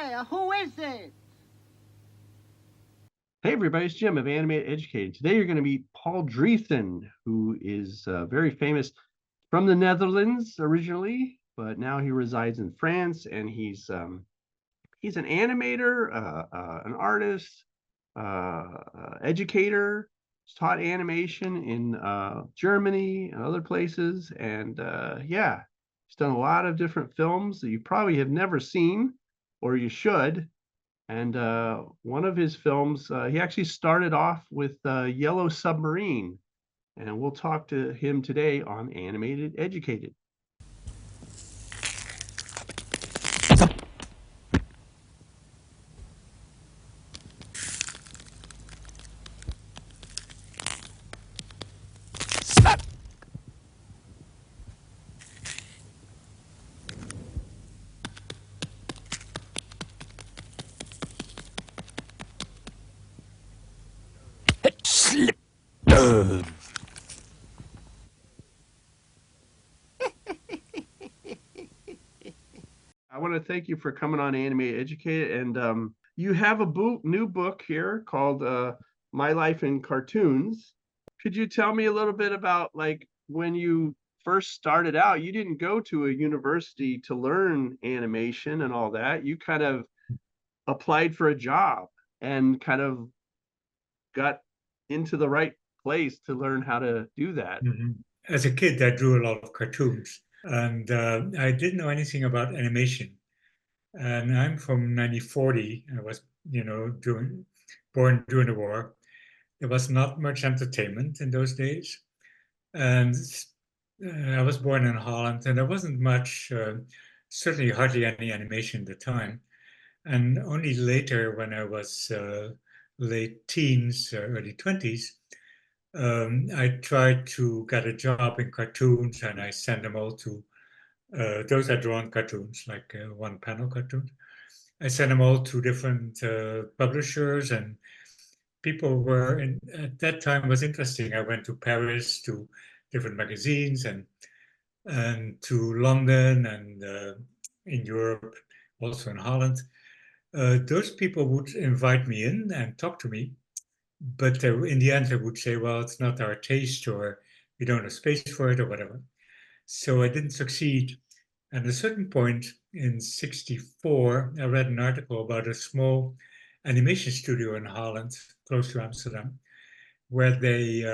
Hi, who is it? Hey everybody, it's Jim of Animateducated. Today you're going to meet Paul Driessen, who is very famous from the Netherlands originally, but now he resides in France, and he's an animator, an artist, educator. He's taught animation in Germany and other places, and yeah, he's done a lot of different films that you probably have never seen, or you should. And one of his films, he actually started off with Yellow Submarine. And we'll talk to him today on Animateducated. Slip. I want to thank you for coming on Animateducated. And you have a new book here called My Life in Cartoons. Could you tell me a little bit about like when you first started out? You didn't go to a university to learn animation and all that. You kind of applied for a job and kind of got into the right place to learn how to do that. Mhm. As a kid, I drew a lot of cartoons, and I didn't know anything about animation. And I'm from 1940. I was, born during the war. There was not much entertainment in those days, and I was born in Holland, and there wasn't much, certainly hardly any animation at the time. And only later, when I was late teens, early 20s, I tried to get a job in cartoons, and I sent them all to those are drawn cartoons, like one panel cartoon. I sent them all to different publishers, and people were at that time was interesting. I went to Paris to different magazines and to London and in Europe, also in Holland. Those people would invite me in and talk to me, but in the end, they would say, "Well, it's not our taste, or we don't have space for it, or whatever." So I didn't succeed. And at a certain point in '64, I read an article about a small animation studio in Holland, close to Amsterdam, where they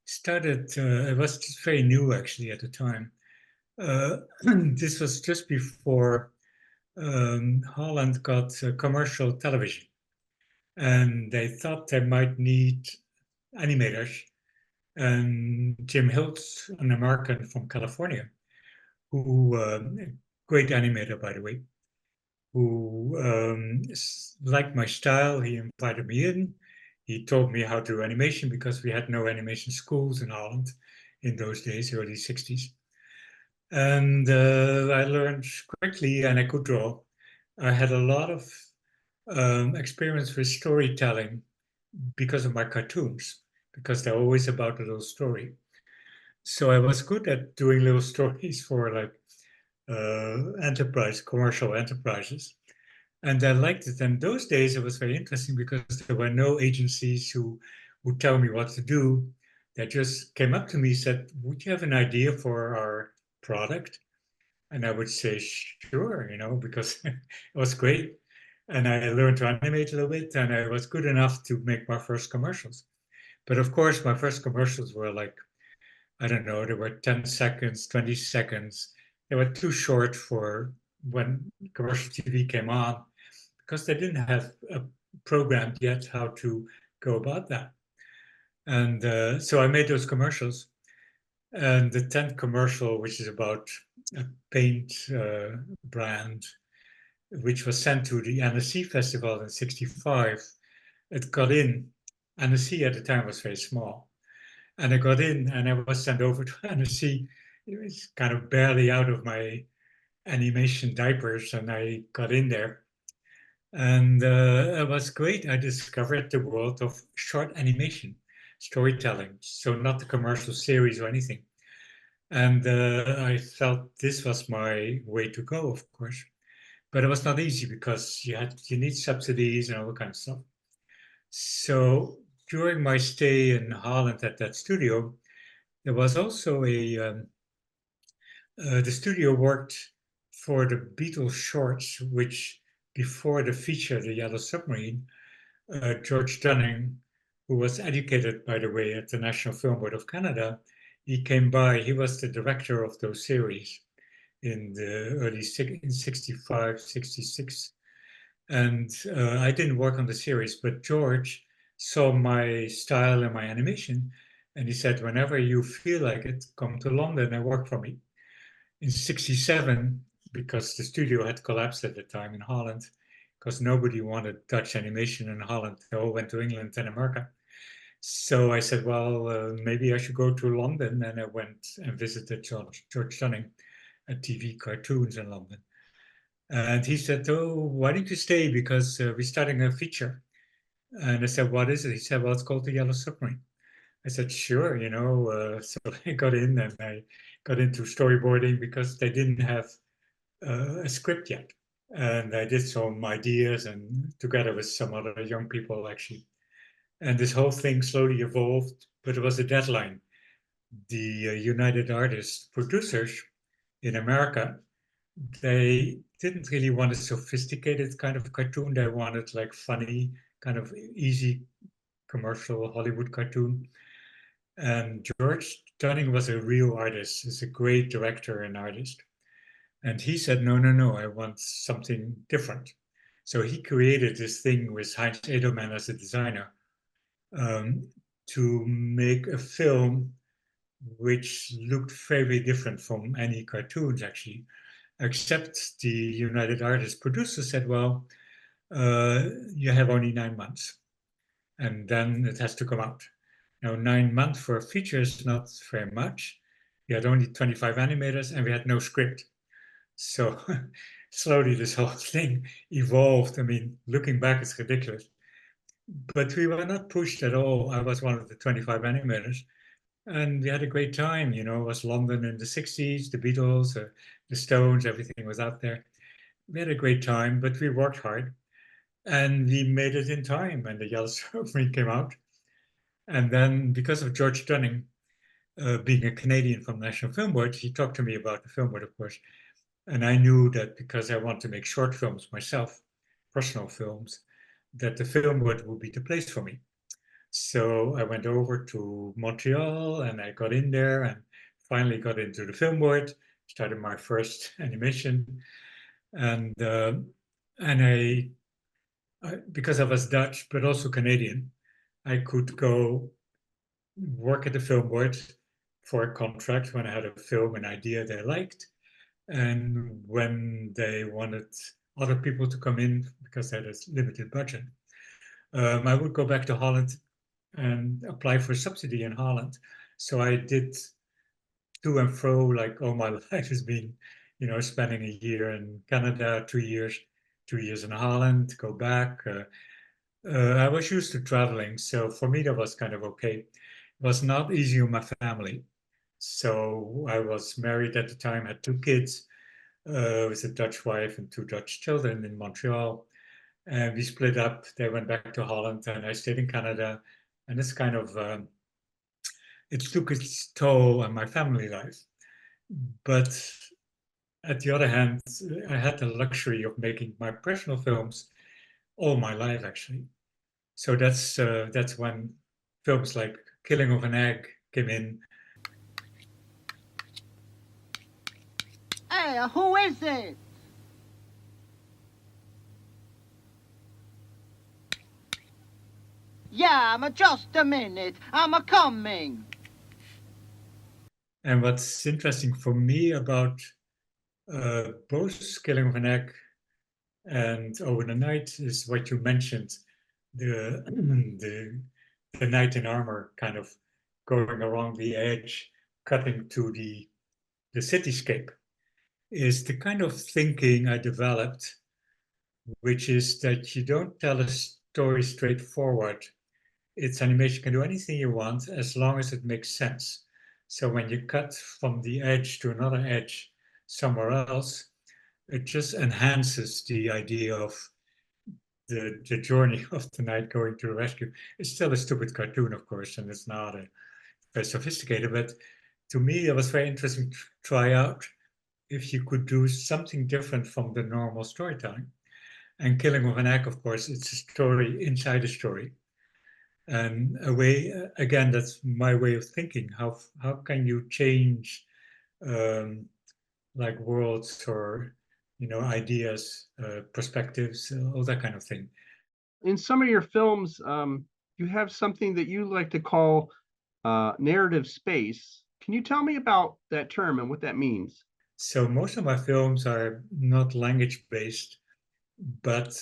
started. It was just very new, actually, at the time. This was just before Holland got commercial television, and they thought they might need animators. And Jim Hiltz, an American from California, who great animator, by the way, who liked my style. He invited me in. He taught me how to do animation because we had no animation schools in Holland in those days, early 60s. And I learned quickly and I could draw. I had a lot of experience with storytelling because of my cartoons, because they're always about a little story. So I was good at doing little stories for like commercial enterprises. And I liked it. And those days it was very interesting because there were no agencies who would tell me what to do. They just came up to me and said, "Would you have an idea for our product?" And I would say, "Sure," because it was great. And I learned to animate a little bit and I was good enough to make my first commercials. But of course, my first commercials were like, I don't know, they were 10 seconds, 20 seconds. They were too short for when commercial TV came on because they didn't have programmed yet how to go about that. And so I made those commercials. And the 10th commercial, which is about a paint brand, which was sent to the Annecy Festival in '65, it got in. Annecy at the time was very small. And I got in and I was sent over to Annecy. It was kind of barely out of my animation diapers, and I got in there. And it was great. I discovered the world of short animation, storytelling. So, not the commercial series or anything. And I felt this was my way to go, of course. but it was not easy because you need subsidies and all that kind of stuff. So during my stay in Holland at that studio, there was also the studio worked for the Beatles shorts, which before the feature, The Yellow Submarine, George Dunning, who was educated, by the way, at the National Film Board of Canada, he came by. He was the director of those series in the in 65, 66. And I didn't work on the series, but George saw my style and my animation. And he said, whenever you feel like it, come to London and work for me. In 67, because the studio had collapsed at the time in Holland, because nobody wanted Dutch animation in Holland. They all went to England and America. So I said, well, maybe I should go to London. And I went and visited George Dunning at TV Cartoons in London. And he said, oh, why don't you stay? Because we're starting a feature. And I said, what is it? He said, well, it's called The Yellow Submarine. I said, sure, so I got in and I got into storyboarding because they didn't have a script yet. And I did some ideas and together with some other young people, actually. And this whole thing slowly evolved, but it was a deadline. The United Artists producers in America, they didn't really want a sophisticated kind of cartoon. They wanted like funny, kind of easy commercial Hollywood cartoon. And George Dunning was a real artist. He's a great director and artist. And he said, no, no, no, I want something different. So he created this thing with Heinz Edelman as a designer um, to make a film which looked very different from any cartoons, actually, except the United Artists producer said, well, you have only 9 months and then it has to come out. Now, 9 months for a feature is not very much. We had only 25 animators and we had no script. So slowly this whole thing evolved. I mean, looking back, it's ridiculous. But we were not pushed at all. I was one of the 25 animators. And we had a great time. It was London in the 60s, the Beatles, the Stones, everything was out there. We had a great time, but we worked hard. And we made it in time when the Yellow Submarine came out. And then because of George Dunning, being a Canadian from National Film Board, he talked to me about the film board, of course. And I knew that because I want to make short films myself, personal films, that the film board would be the place for me. So I went over to Montreal and I got in there and finally got into the film board, started my first animation. And because I was Dutch, but also Canadian, I could go work at the film board for a contract when I had a film, an idea they liked. And when they wanted other people to come in because they had a limited budget, I would go back to Holland and apply for subsidy in Holland. So I did to and fro, like all my life has been, spending a year in Canada, 2 years, 2 years in Holland, go back. I was used to traveling, so for me that was kind of okay. It was not easy on my family. So I was married at the time, had 2 kids, with a Dutch wife and 2 Dutch children in Montreal. And we split up. They went back to Holland, and I stayed in Canada. And it's kind of it took its toll on my family life. But at the other hand, I had the luxury of making my personal films all my life, actually. So that's when films like Killing of an Egg came in. Hey, who is it? Yeah, just a minute. I'm a coming. And what's interesting for me about both Killing of an Egg and Over the Night is what you mentioned, the the knight in armor kind of going along the edge, cutting to the cityscape, is the kind of thinking I developed, which is that you don't tell a story straightforward. It's animation, you can do anything you want as long as it makes sense. So when you cut from the edge to another edge somewhere else, it just enhances the idea of the journey of the knight going to the rescue. It's still a stupid cartoon, of course, and it's not very sophisticated, but to me, it was very interesting to try out if you could do something different from the normal storytelling. And Killing of an Egg, of course, it's a story inside a story. And a way, again, that's my way of thinking. How can you change um, like worlds or ideas, perspectives, all that kind of thing. In some of your films, you have something that you like to call narrative space. Can you tell me about that term and what that means? So most of my films are not language based, but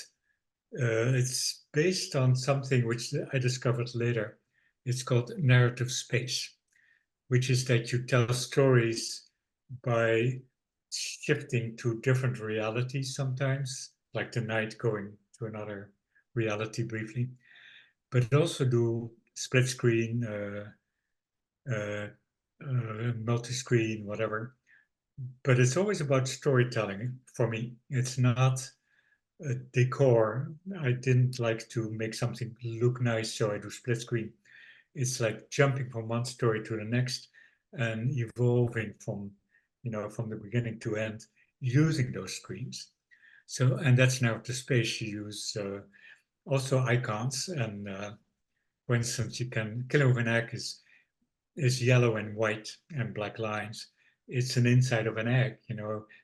it's based on something which I discovered later. It's called narrative space, which is that you tell stories by shifting to different realities sometimes, like the knight going to another reality briefly, but also do split screen, uh, multi-screen, whatever. But it's always about storytelling for me. It's not a decor. I didn't like to make something look nice, so I do split screen. It's like jumping from one story to the next and evolving from the beginning to end using those screens. So, and that's now the space you use also icons. And for instance, you can kill with an egg is yellow and white and black lines. It's an inside of an egg.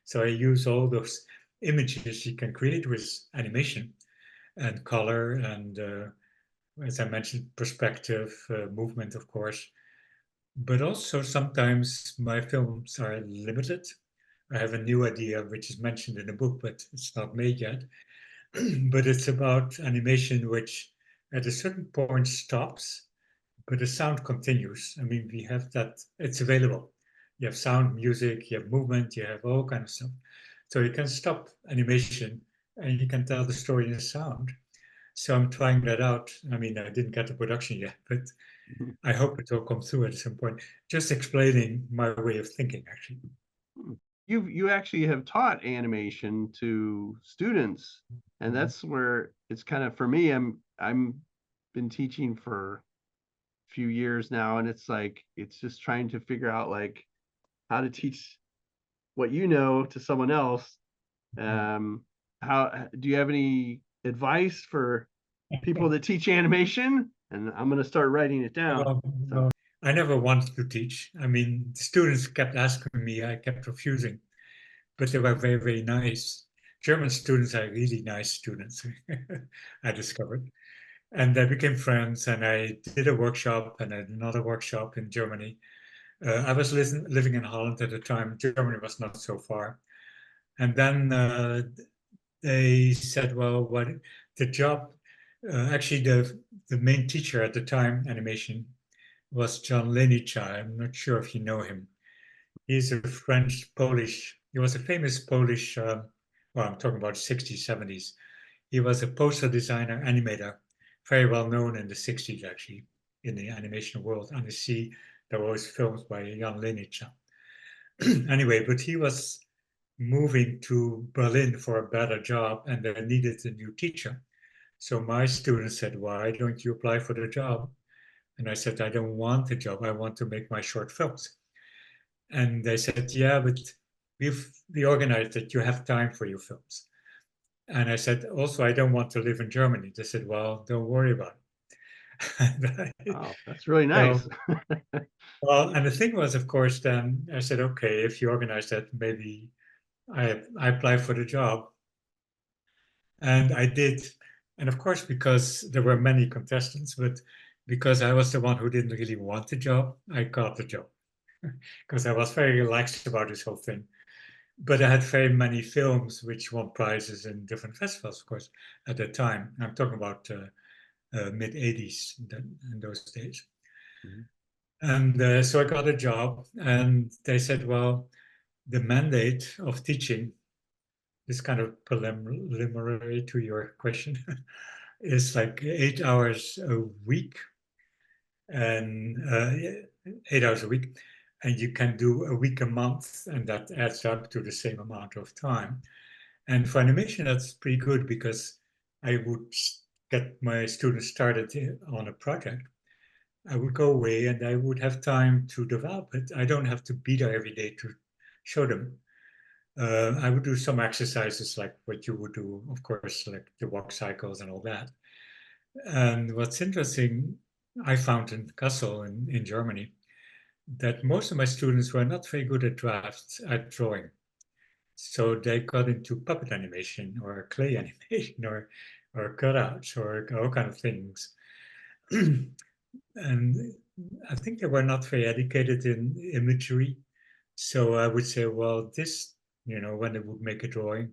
So I use all those images you can create with animation and color and, as I mentioned, perspective, movement, of course. But also sometimes my films are limited. I have a new idea which is mentioned in the book, but it's not made yet. But it's about animation which at a certain point stops, but the sound continues. I mean, we have that, it's available. You have sound, music, you have movement, you have all kind of stuff. So you can stop animation and you can tell the story in sound. So I'm trying that out. I mean, I didn't get the production yet, but I hope it will come through at some point. Just explaining my way of thinking, actually. You actually have taught animation to students, and that's where it's kind of for me. I'm been teaching for a few years now, and it's like it's just trying to figure out like how to teach what you know to someone else. How do you have any advice for people that teach animation? And I'm going to start writing it down. So. I never wanted to teach. I mean, the students kept asking me, I kept refusing, but they were very, very nice. German students are really nice students, I discovered. And they became friends, and I did a workshop and another workshop in Germany. I was living in Holland at the time. Germany was not so far. And then they said, well, what the job, actually, the main teacher at the time, animation, was John Lenica. I'm not sure if you know him. He's a French Polish. He was a famous Polish. Well, I'm talking about 60s, 70s. He was a poster designer, animator, very well known in the 60s actually in the animation world. And you see there were always films by Jan Lenica. Anyway, but he was moving to Berlin for a better job, and they needed a new teacher. So my students said, "Why don't you apply for the job?" And I said, "I don't want the job. I want to make my short films." And they said, "Yeah, but we organized that you have time for your films." And I said, "Also, I don't want to live in Germany." They said, "Well, don't worry about it." Oh, that's really nice. So, well, and the thing was, of course, then I said, "Okay, if you organize that, maybe I apply for the job." And I did. And of course, because there were many contestants, but because I was the one who didn't really want the job, I got the job because I was very relaxed about this whole thing. But I had very many films which won prizes in different festivals, of course, at that time. I'm talking about mid 80s in those days. Mhm. And so I got a job, and they said, well, the mandate of teaching, this kind of preliminary to your question, is like 8 hours a week and 8 hours a week. And you can do a week a month, and that adds up to the same amount of time. And for animation, that's pretty good because I would get my students started on a project. I would go away and I would have time to develop it. I don't have to be there every day to show them. I would do some exercises like what you would do, of course, like the walk cycles and all that. And what's interesting, I found in Kassel in Germany, that most of my students were not very good at at drawing. So they got into puppet animation or clay animation or cutouts or all kind of things. And I think they were not very educated in imagery. So I would say, well, this, when they would make a drawing,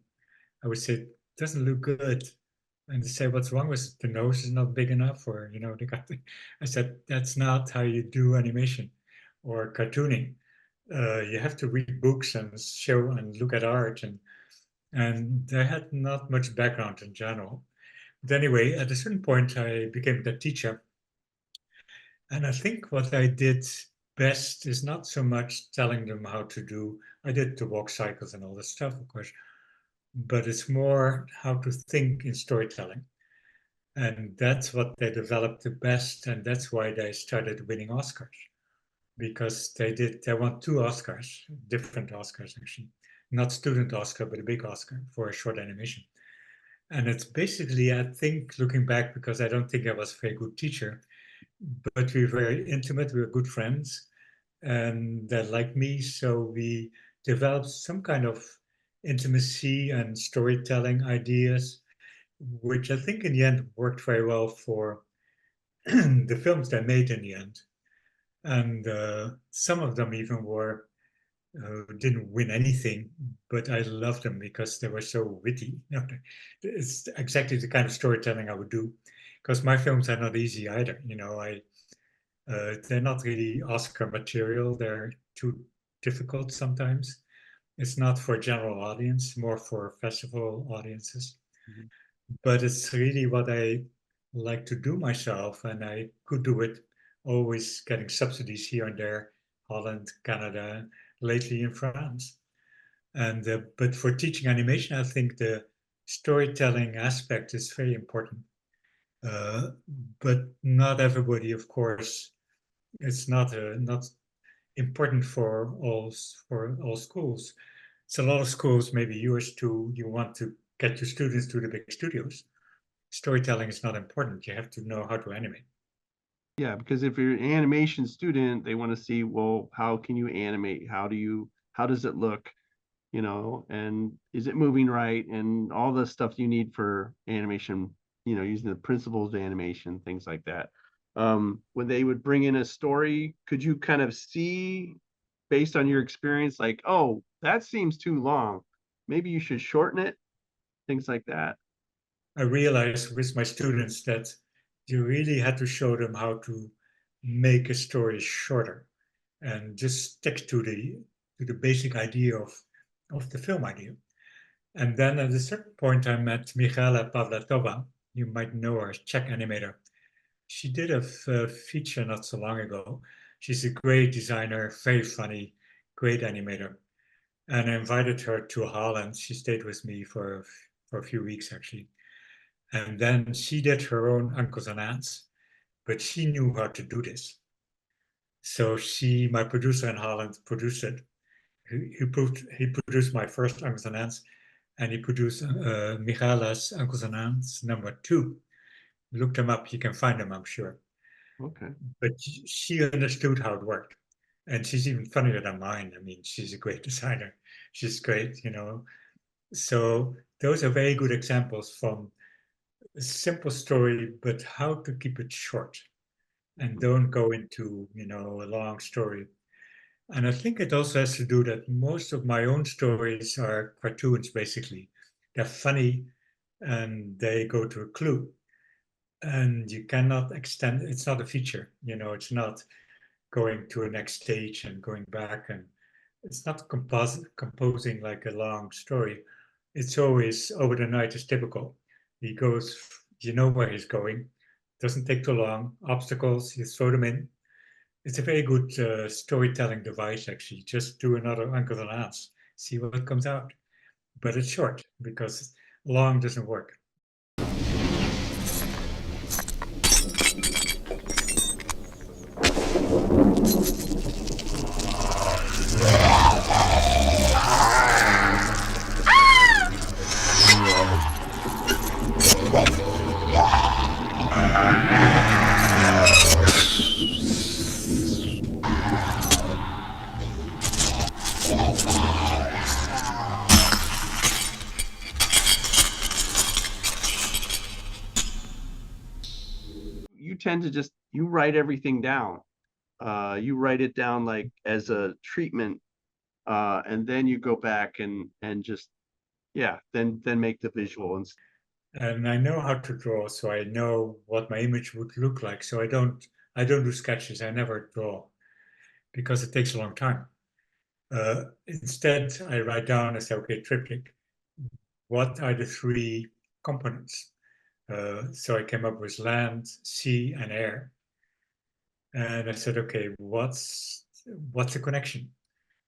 I would say, it doesn't look good. And they say, what's wrong with it? The nose is not big enough, or, the kind of thing. I said, that's not how you do animation or cartooning. You have to read books and show and look at art. And they had not much background in general. But anyway, at a certain point, I became the teacher. And I think what I did best is not so much telling them how to do, I did the walk cycles and all this stuff, of course, but it's more how to think in storytelling. And that's what they developed the best. And that's why they started winning Oscars, because they won two Oscars, different Oscars actually, not student Oscar, but a big Oscar for a short animation. And it's basically, I think, looking back, because I don't think I was a very good teacher, but we were very intimate, we were good friends, and they liked me. So we developed some kind of intimacy and storytelling ideas, which I think in the end worked very well for the films they made in the end. And some of them even didn't win anything, but I loved them because they were so witty. It's exactly the kind of storytelling I would do, because my films are not easy either. They're not really Oscar material. They're too difficult sometimes. It's not for general audience, more for festival audiences. Mhm. But it's really what I like to do myself, and I could do it always getting subsidies here and there, Holland, Canada, lately in France. And but for teaching animation, I think the storytelling aspect is very important. Uh, but not everybody, of course, it's not important for all schools. It's a lot of schools, maybe yours too. You want to get your students to the big studios. Storytelling is not important. You have to know how to animate. Yeah, because if you're an animation student, they want to see, well, how can you animate? How does it look? And is it moving right? And all the stuff you need for animation, using the principles of animation, things like that. When they would bring in a story, could you kind of see based on your experience, like, oh, that seems too long. Maybe you should shorten it, things like that. I realized with my students that you really had to show them how to make a story shorter and just stick to the basic idea of the film idea. And then at a certain point, I met Michaela Pavlatova. You might know her, Czech animator. She did a feature not so long ago. She's a great designer, very funny, great animator. And I invited her to Holland. She stayed with me for a few weeks actually. And then she did her own uncles and aunts, but she knew how to do this. So my producer in Holland, produced it. He produced my first uncles and aunts, and he produced Michala's uncles and aunts #2. Look them up; you can find them, I'm sure. Okay. But she understood how it worked, and she's even funnier than mine. I mean, she's a great designer. She's great. So those are very good examples from a simple story, but how to keep it short and don't go into a long story. And I think it also has to do that most of my own stories are cartoons, basically. They're funny and they go to a clue. And you cannot extend, it's not a feature, it's not going to a next stage and going back. And it's not composing like a long story. It's always over the night is typical. He goes, you know where he's going, doesn't take too long, obstacles, you throw them in. It's a very good storytelling device, actually. Just do another Uncle and Aunts, see what comes out. but it's short because long doesn't work. You tend to just you write everything down. You write it down like as a treatment, and then you go back and just then make the visual. And I know how to draw, so I know what my image would look like. So I don't do sketches. I never draw because it takes a long time. Instead, I write down, I say, okay, triptych. What are the three components? So I came up with land, sea, and air. And I said, okay, what's the connection?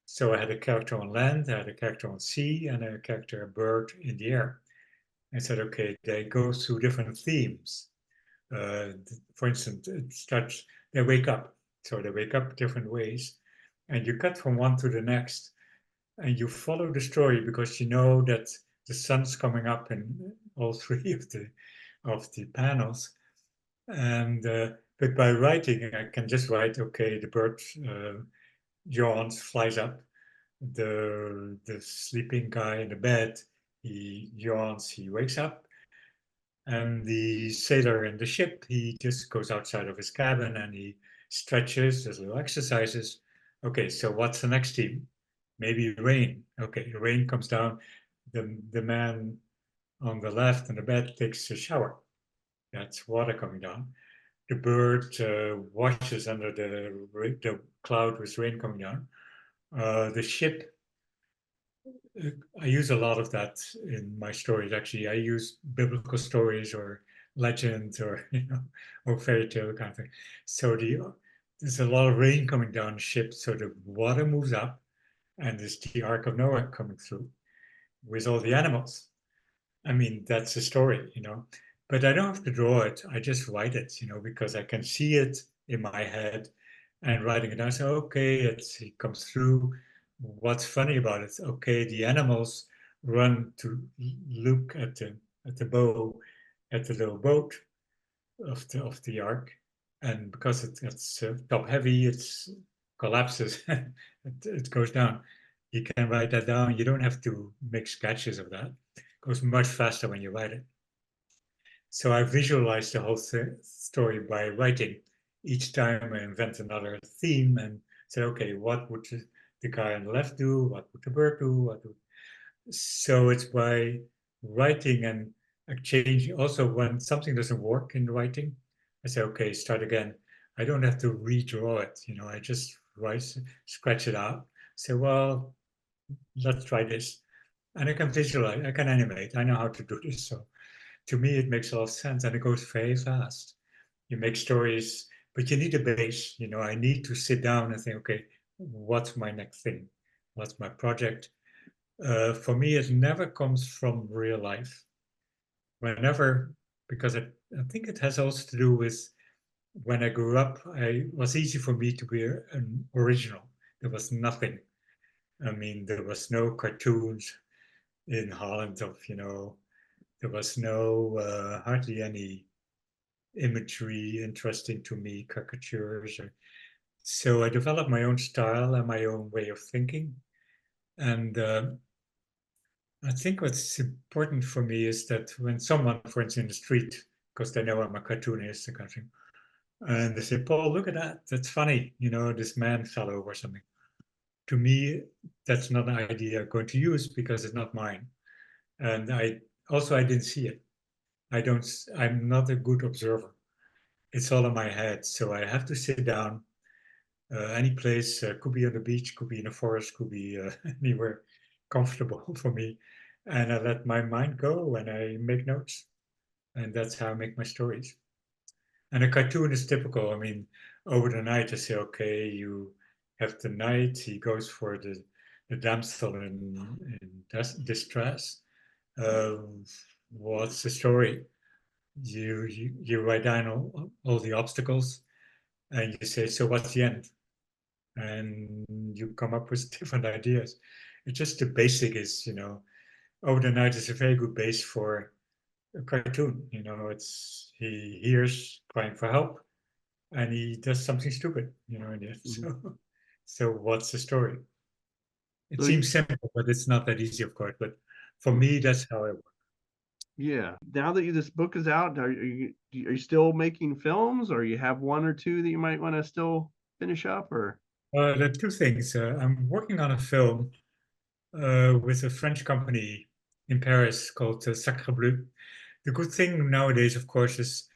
So I had a character on land, I had a character on sea, and a character, a bird in the air. I said, okay, they go through different themes. For instance, it starts, they wake up. So they wake up different ways. And you cut from one to the next. And you follow the story because you know that the sun's coming up in all three of the panels. And but by writing, I can just write, okay, the bird yawns, flies up. The sleeping guy in the bed, he yawns, he wakes up. And the sailor in the ship, he just goes outside of his cabin and he stretches, does little exercises. Okay, so what's the next theme? Maybe rain. Okay, rain comes down. The man on the left in the bed takes a shower. That's water coming down. The bird washes under the cloud with rain coming down. The ship, I use a lot of that in my stories. Actually, I use biblical stories or legends or or fairy tale kind of thing. So there's a lot of rain coming down the ship, so the water moves up, and there's the Ark of Noah coming through with all the animals. I mean, that's a story. But I don't have to draw it. I just write it, because I can see it in my head and writing it down. So, okay, it comes through. What's funny about it? Okay, the animals run to look at the bow, at the little boat of the ark, and because it's top heavy, it collapses. it goes down. You can write that down. You don't have to make sketches of that. It goes much faster when you write it. So I visualize the whole story by writing. Each time I invent another theme and say, okay, what would the guy on the left do? What would the bird do? So it's by writing and changing. Also, when something doesn't work in writing, I say, okay, start again. I don't have to redraw it. I just scratch it out. Say, well, let's try this. And I can visualize, I can animate. I know how to do this. So to me, it makes a lot of sense and it goes very fast. You make stories, but you need a base. I need to sit down and think, okay, what's my next thing? What's my project? For me, it never comes from real life. Whenever, because I think it has also to do with when I grew up, it was easy for me to be an original. There was nothing. I mean, there was no cartoons in Holland there was no hardly any imagery interesting to me, caricatures. So I developed my own style and my own way of thinking. And I think what's important for me is that when someone, for instance, in the street, because they know I'm a cartoonist, kind of thing, and they say, Paul, look at that. That's funny. This man fell over or something. To me, that's not an idea I'm going to use because it's not mine. And I didn't see it. I'm not a good observer. It's all in my head. So I have to sit down any place, could be on the beach, could be in a forest, could be anywhere comfortable for me. And I let my mind go and I make notes. And that's how I make my stories. And a cartoon is typical. I mean, over the night, I say, okay, you have the night, he goes for the damsel in distress. What's the story? You write down all the obstacles and you say, so what's the end? And you come up with different ideas. It's just the basic is, Over the Night is a very good base for a cartoon. It's he hears crying for help and he does something stupid, in the end. Mhm. So what's the story? It So seems simple, but it's not that easy, of course. But for me, that's how I work. yeah, now that this book is out, are you still making films, or you have one or two that you might want to still finish up, or? There are two things. I'm working on a film with a French company in Paris called Sacre Bleu. The good thing nowadays, of course, is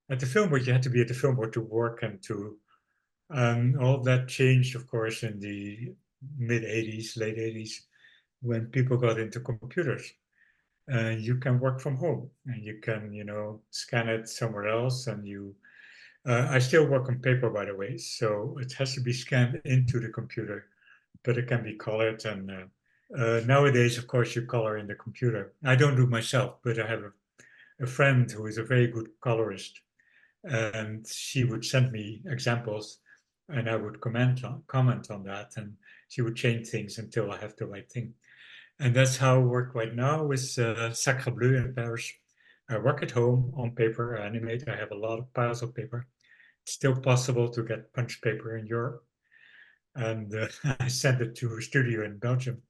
at the film board, you had to be at the film board to work and to all that changed, of course, in the mid 80s, late 80s, when people got into computers. You can work from home and you can, scan it somewhere else. And I still work on paper, by the way, so it has to be scanned into the computer, but it can be colored. And nowadays, of course, you color in the computer. I don't do it myself, but I have a friend who is a very good colorist, and she would send me examples, and I would comment on that, and she would change things until I have the right thing. And that's how I work right now with Sacre Bleu in Paris. I work at home on paper, I animate. I have a lot of piles of paper. It's still possible to get punch paper in Europe. And I sent it to a studio in Belgium.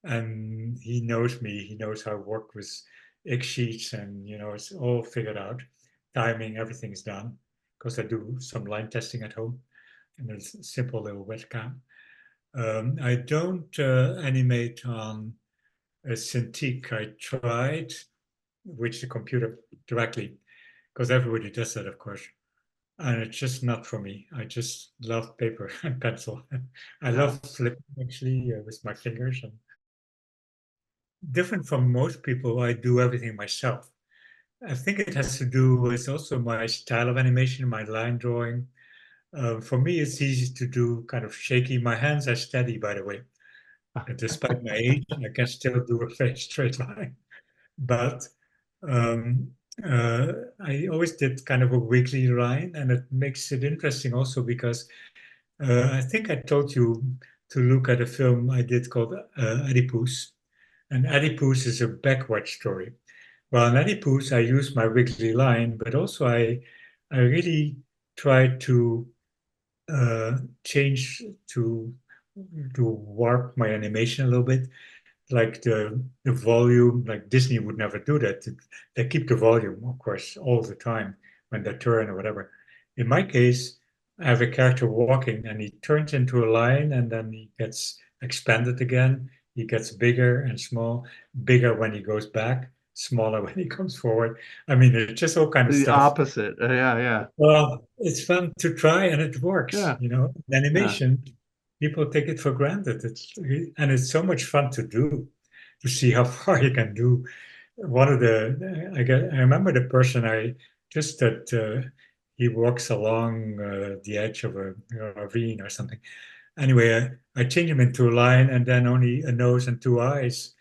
And he knows me. He knows how I work with X sheets, and it's all figured out. Timing, everything's done because I do some line testing at home, and it's a simple little webcam. I don't animate on a Cintiq. I tried, which the computer directly, because everybody does that, of course. And it's just not for me. I just love paper and pencil. I Yeah. love flipping actually with my fingers. And different from most people, I do everything myself. I think it has to do with also my style of animation, my line drawing. For me, it's easy to do kind of shaky. My hands are steady, by the way. Despite my age, I can still do a very straight line. But um, uh, I always did kind of a wiggly line, and it makes it interesting also because I think I told you to look at a film I did called Oedipus. And Oedipus is a backward story. Well, in Oedipus, I use my wiggly line, but also I really try to uh, change to warp my animation a little bit, like the volume. Like Disney would never do that. They keep the volume, of course, all the time when they turn or whatever. In my case, I have a character walking and he turns into a line and then he gets expanded again. He gets bigger and small, bigger when he goes back, smaller when he comes forward. I mean, it's just all kind of The stuff. opposite. Yeah, yeah, Well, it's fun to try and it works, yeah, In yeah. animation, people take it for granted. And it's so much fun to do, to see how far you can do. I remember the person I just that he walks along the edge of a ravine or something. Anyway, I change him into a line and then only a nose and two eyes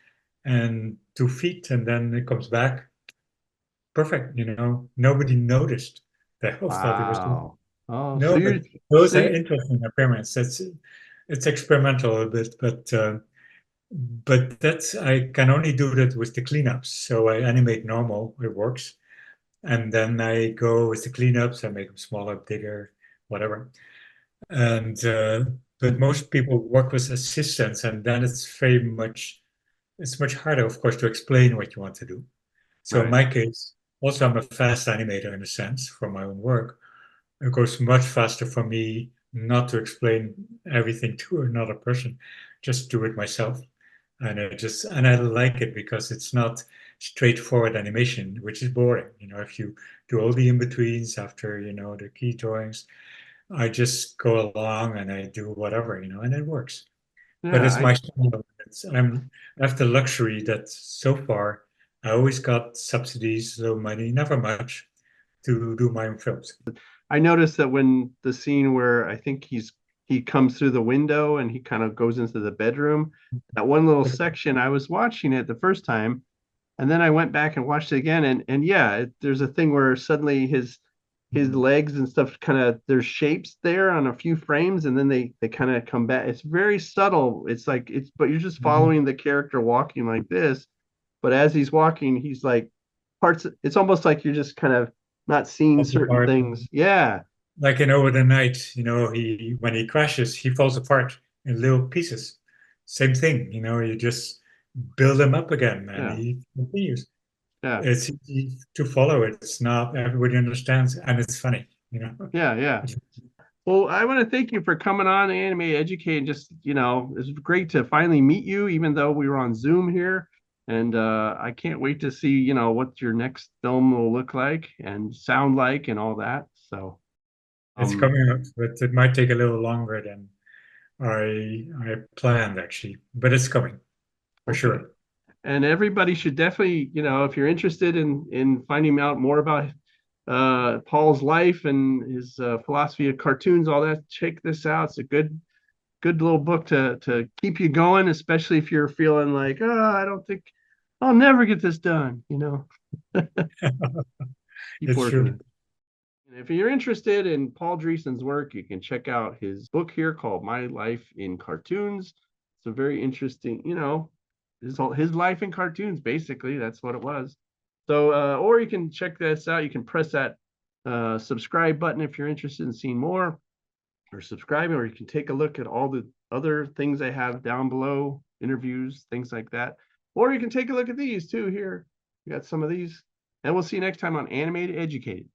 and 2 feet, and then it comes back perfect. Nobody noticed. They all thought it was Wow. Oh, so no, but you're those so are you, interesting experiments. It's experimental a bit, but that's I can only do that with the cleanups. So I animate normal, it works, and then I go with the cleanups. I make them smaller, bigger, whatever. And but most people work with assistants, and then it's much harder, of course, to explain what you want to do. So in right. my case, also I'm a fast animator in a sense for my own work. It goes much faster for me not to explain everything to another person, just do it myself. And I like it because it's not straightforward animation, which is boring. If you do all the in-betweens after, the key drawings, I just go along and I do whatever, and it works. But Yeah, it's my style. I have the luxury that so far I always got subsidies, low money, never much, to do my own films. I noticed that when the scene where I think he comes through the window and he kind of goes into the bedroom. That one little section, I was watching it the first time, and then I went back and watched it again, and yeah, there's a thing where suddenly his legs and stuff kind of, there's shapes there on a few frames, and then they kind of come back. It's very subtle. It's like but you're just following the character walking like this, but as he's walking, he's like parts. It's almost like you're just kind of not seeing certain things. Yeah. Like in Over the Night, he when he crashes, he falls apart in little pieces. Same thing, you just build him up again, and Yeah. he continues. Yeah. It's easy to follow it. It's not everybody understands, and it's funny, Yeah. Yeah. Well, I want to thank you for coming on Animateducated. And just, it's great to finally meet you, even though we were on Zoom here. And I can't wait to see, what your next film will look like and sound like and all that. So It's coming up, but it might take a little longer than I planned actually, but it's coming for okay. sure. And everybody should definitely, if you're interested in finding out more about Paul's life and his philosophy of cartoons, all that, check this out. It's a good little book to keep you going, especially if you're feeling like, I don't think I'll never get this done, Keep It's working. true. And if you're interested in Paul Driessen's work, you can check out his book here called My Life in Cartoons. It's a very interesting, his life in cartoons, basically. That's what it was. So, or you can check this out. You can press that subscribe button if you're interested in seeing more or subscribing, or you can take a look at all the other things I have down below, interviews, things like that. Or you can take a look at these too here. We got some of these. And we'll see you next time on Animateducated.